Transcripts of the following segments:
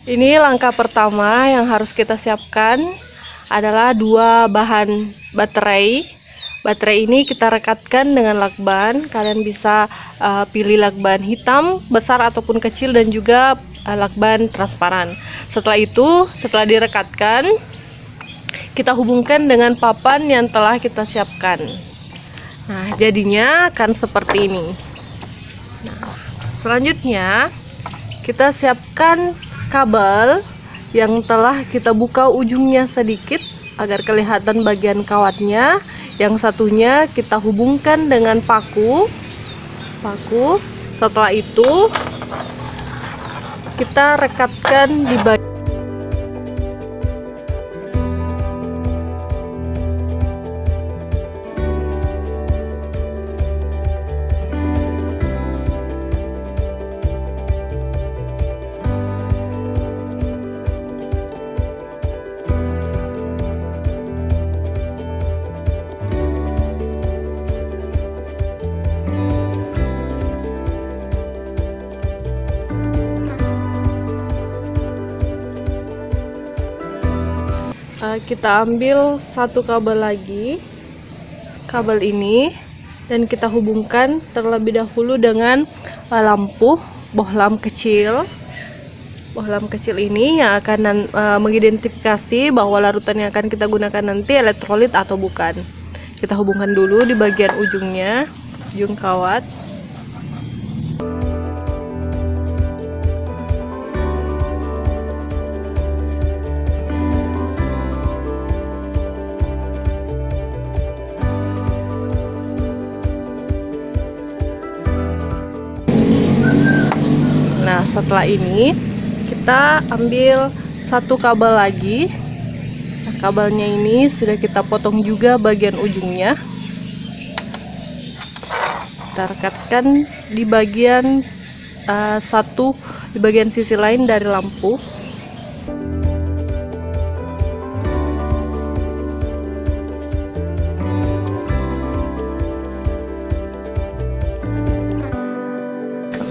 Ini langkah pertama yang harus kita siapkan adalah dua bahan baterai. Baterai ini kita rekatkan dengan lakban. Kalian bisa pilih lakban hitam, besar ataupun kecil, dan juga lakban transparan. Setelah itu, setelah direkatkan, kita hubungkan dengan papan yang telah kita siapkan. Nah, jadinya akan seperti ini. Nah, selanjutnya kita siapkan kabel yang telah kita buka ujungnya sedikit agar kelihatan bagian kawatnya. Yang satunya kita hubungkan dengan paku. Setelah itu kita rekatkan di bagian kita ambil satu kabel lagi, kabel ini, dan kita hubungkan terlebih dahulu dengan lampu bohlam kecil. Bohlam kecil ini yang akan mengidentifikasi bahwa larutan yang akan kita gunakan nanti elektrolit atau bukan. Kita hubungkan dulu di bagian ujungnya, ujung kawat. Nah, setelah ini kita ambil satu kabel lagi. Nah, kabelnya ini sudah kita potong juga bagian ujungnya. Kita rekatkan di bagian di bagian sisi lain dari lampu.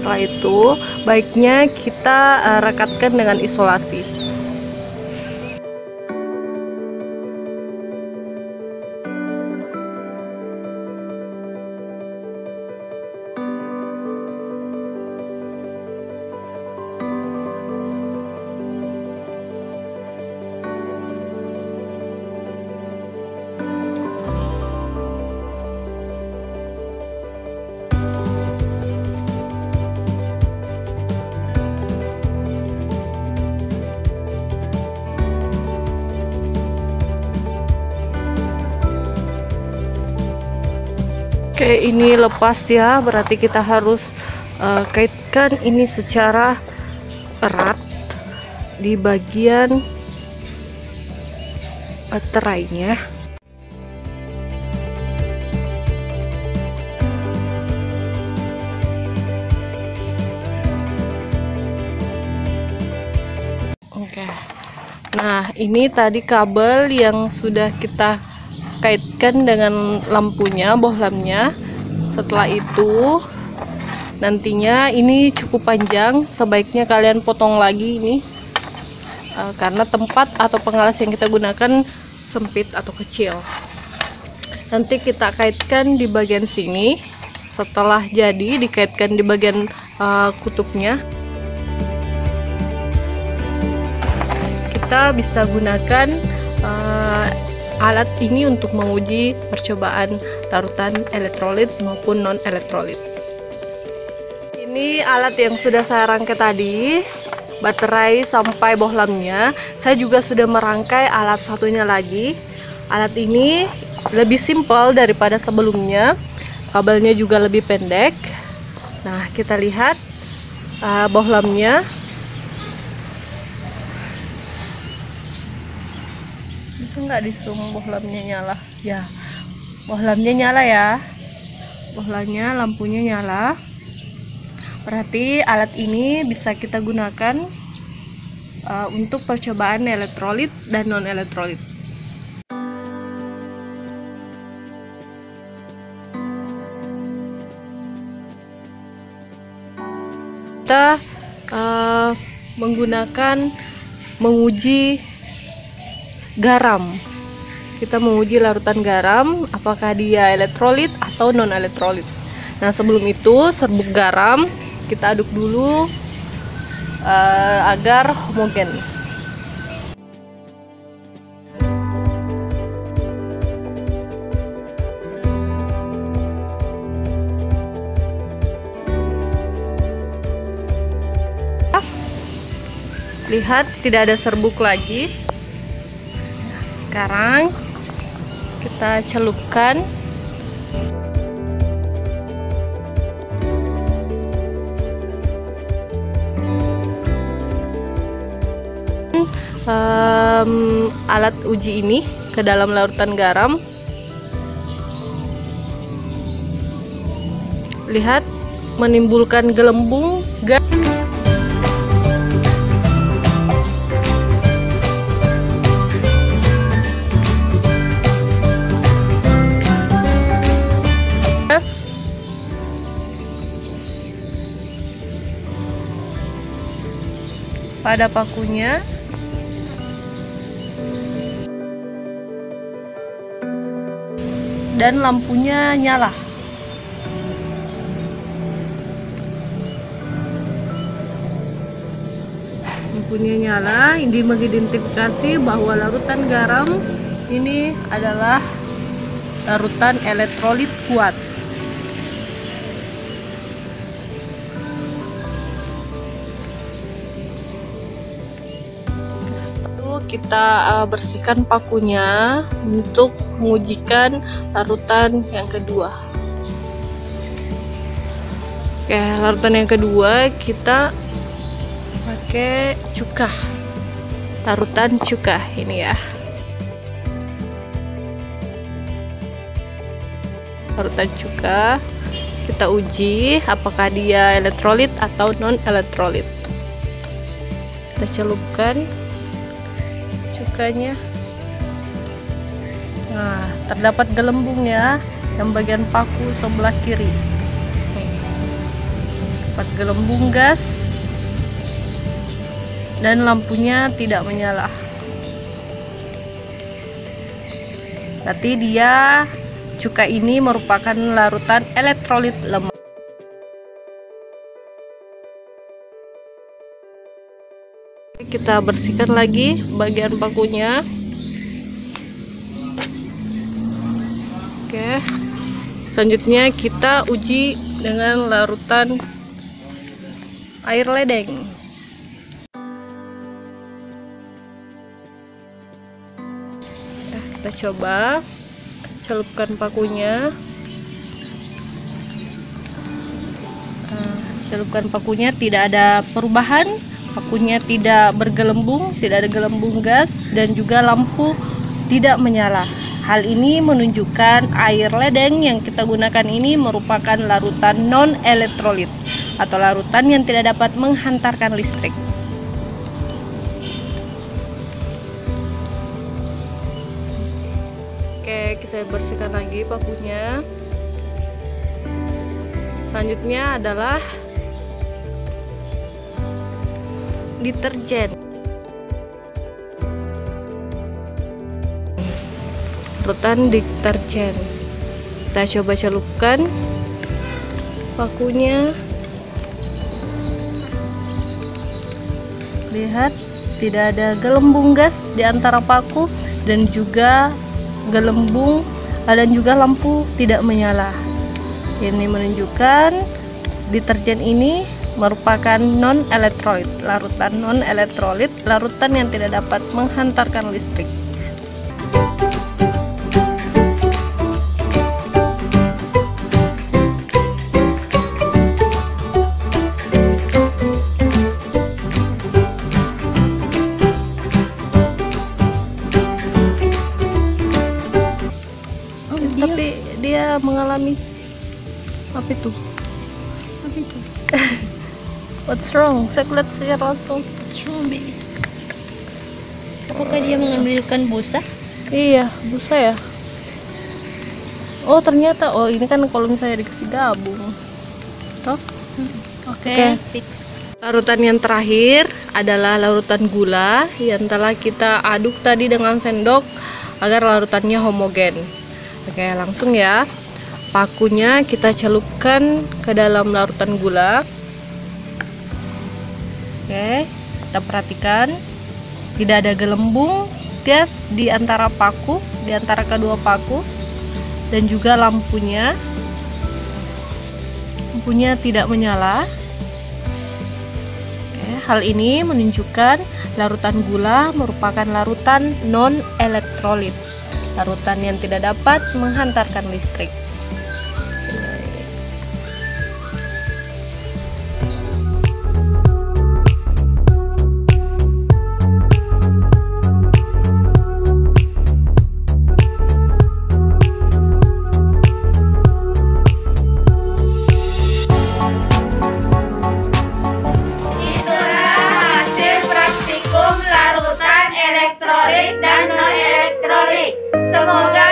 Setelah itu, baiknya kita rekatkan dengan isolasi. Oke, ini lepas ya, berarti kita harus kaitkan ini secara erat di bagian baterainya. Oke, nah ini tadi kabel yang sudah kita kaitkan dengan lampunya, bohlamnya. Setelah itu nantinya ini cukup panjang, sebaiknya kalian potong lagi ini karena tempat atau pengalas yang kita gunakan sempit atau kecil. Nanti kita kaitkan di bagian sini. Setelah jadi, dikaitkan di bagian kutubnya. Kita bisa gunakan alat ini untuk menguji percobaan larutan elektrolit maupun non elektrolit. Ini alat yang sudah saya rangkai tadi, baterai sampai bohlamnya. Saya juga sudah merangkai alat satunya lagi. Alat ini lebih simpel daripada sebelumnya, kabelnya juga lebih pendek. Nah, kita lihat bohlamnya. Bisa nggak di zoom bohlamnya nyala? Ya, bohlamnya nyala ya. Bohlamnya, lampunya nyala. Berarti alat ini bisa kita gunakan untuk percobaan elektrolit dan non elektrolit. Kita menggunakan menguji garam. Kita menguji larutan garam apakah dia elektrolit atau non elektrolit. Nah, sebelum itu serbuk garam kita aduk dulu agar homogen. Lihat, tidak ada serbuk lagi. Sekarang kita celupkan alat uji ini ke dalam larutan garam. Lihat, menimbulkan gelembung gas. Pada pakunya, dan lampunya nyala. Lampunya nyala, ini mengidentifikasi bahwa larutan garam ini adalah larutan elektrolit kuat. Kita bersihkan pakunya untuk mengujikan larutan yang kedua. Oke, larutan yang kedua kita pakai cuka, larutan cuka ini ya. Larutan cuka kita uji apakah dia elektrolit atau non elektrolit. Kita celupkan cukanya. Nah, terdapat gelembung ya, yang bagian paku sebelah kiri. Dapat gelembung gas dan lampunya tidak menyala. Berarti dia, cuka ini merupakan larutan elektrolit lemah. Kita bersihkan lagi bagian pakunya. Oke, selanjutnya kita uji dengan larutan air ledeng. Nah, kita coba celupkan pakunya. Celupkan pakunya, tidak ada perubahan. Pakunya tidak bergelembung, tidak ada gelembung gas, dan juga lampu tidak menyala. Hal ini menunjukkan air ledeng yang kita gunakan ini merupakan larutan non elektrolit atau larutan yang tidak dapat menghantarkan listrik. Oke, kita bersihkan lagi pakunya. Selanjutnya adalah deterjen. Larutan deterjen. Kita coba celupkan pakunya. Lihat, tidak ada gelembung gas di antara paku dan juga gelembung dan juga lampu tidak menyala. Ini menunjukkan deterjen ini merupakan non elektrolit, larutan non elektrolit, larutan yang tidak dapat menghantarkan listrik. Tapi dia mengalami apa itu? Apa itu? What's wrong? Let's see langsung. What's wrong, baby? Apakah dia mengambilkan busa? Iya, busa ya. Oh ternyata, oh ini kan kalau misalnya dikasih gabung. Toh? Oke, fix. Larutan yang terakhir adalah larutan gula yang telah kita aduk tadi dengan sendok agar larutannya homogen. Oke, langsung ya. Pakunya kita celupkan ke dalam larutan gula. Oke, kita perhatikan tidak ada gelembung gas di antara paku, di antara kedua paku, dan juga lampunya tidak menyala. Hal ini menunjukkan larutan gula merupakan larutan non-elektrolit, larutan yang tidak dapat menghantarkan listrik. Larutan elektrolit dan non-elektrolit. Semoga